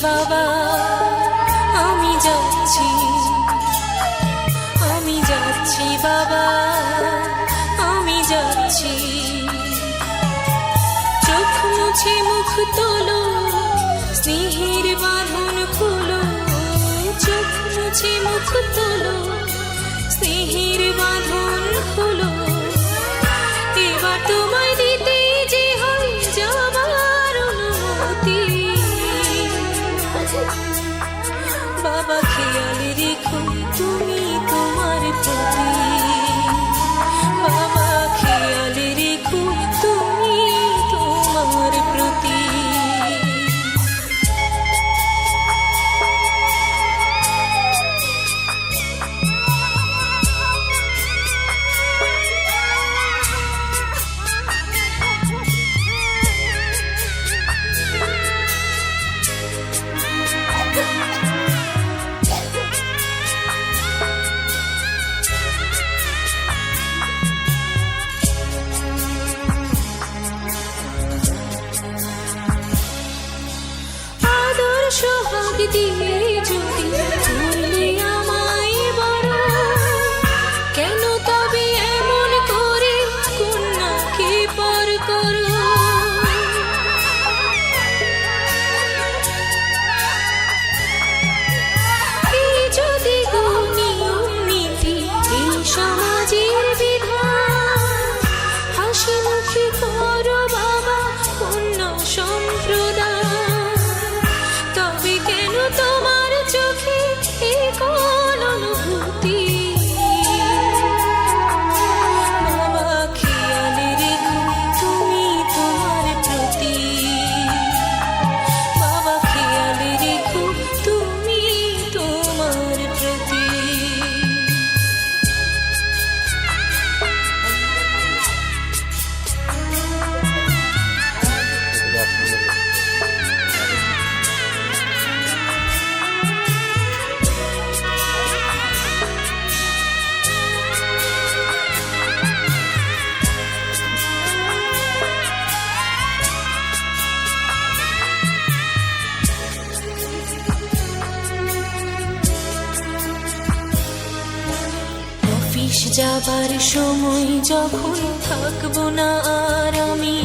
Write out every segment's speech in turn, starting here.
বাবা, আমি যাচ্ছি, আমি যাচ্ছি বাবা, আমি যাচ্ছি। চোখ মুছে মুখ তোলো, স্নেহের বাঁধন খোলো। চোখ মুছে মুখ তোলো, স্নেহের বাঁধন খোলো। এবার তোমায় দিতে যে হয় যাবার অনুমতি। বাবা খেয়াল রেখো তুমি তোমার প্রতি। বাবা খেয়াল রেখো তুমি তোমার প্রতি। সোহাগ দিয়ে যদি করলে আমায় বড়, কেন তবে এমন করে কন্যাকে পর করো? এই যদি নিয়ম নীতি, এই সমাজের বিধান, হাসি মুখে করো বাবা কন্যা সম্প্রদায়। তোমার চোখে কোন অনুভূতি? বাবা খেয়াল রেখো তুমি তোমার প্রতি। বাবা খেয়াল রেখো তুমি তোমার প্রতি। যাবার সময় যখন থাকবো না আর আমি,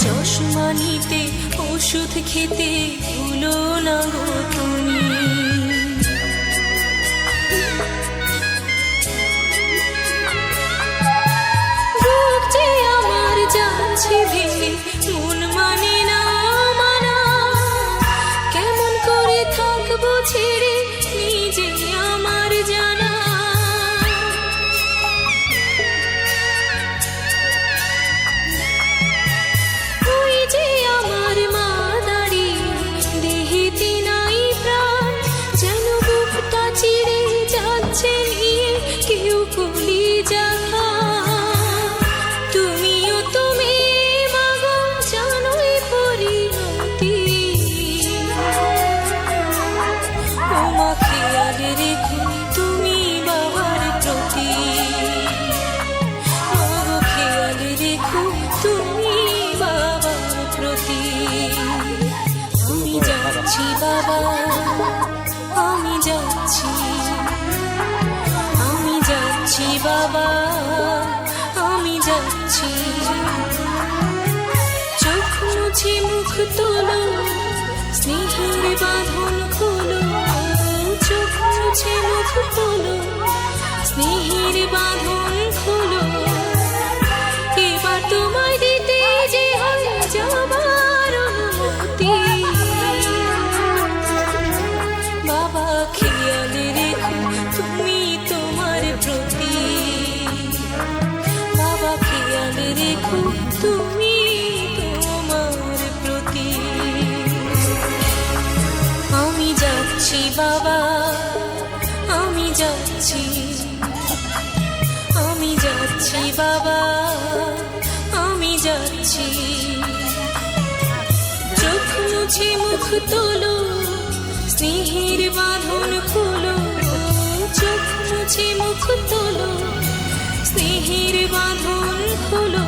চশমা নিতে ওষুধ খেতে ভুলো না গো তুমি। বুক যে আমার যাচ্ছে ভেঙে, মন মানে না মানা। কেমন করে থাকবো ছেড়ে নিজে আমার জানা। তুমিও তুমি মাগো জানোই পরিণতি। ওমা খেয়াল রেখো তুমি বাবার প্রতি। মাগো খেয়াল রেখো তুমি বাবার প্রতি। আমি যাচ্ছি বাবা, আমি যাচ্ছি, আমি যাচ্ছি বাবা, আমি যাচ্ছি। চোখ মুছে মুখ তোলো, স্নেহের বাঁধন খোলো। চোখ মুছে মুখ তোলো, স্নেহের বাঁধন খোলো। এবার তোমায় দিতে যে হয় যাবার অনুমতি। বাবা খেয়াল রেখো তুমি তোমার প্রতি। বাবা খেয়াল রেখো তুমি তোমার প্রতি। আমি যাচ্ছি বাবা, আমি যাচ্ছি, আমি যাচ্ছি বাবা, আমি যাচ্ছি। চোখ মুছে মুখ তোলো, স্নেহের বাঁধন খোলো। চোখ মুছে মুখ তোলো, স্নেহের বাঁধন খোলো।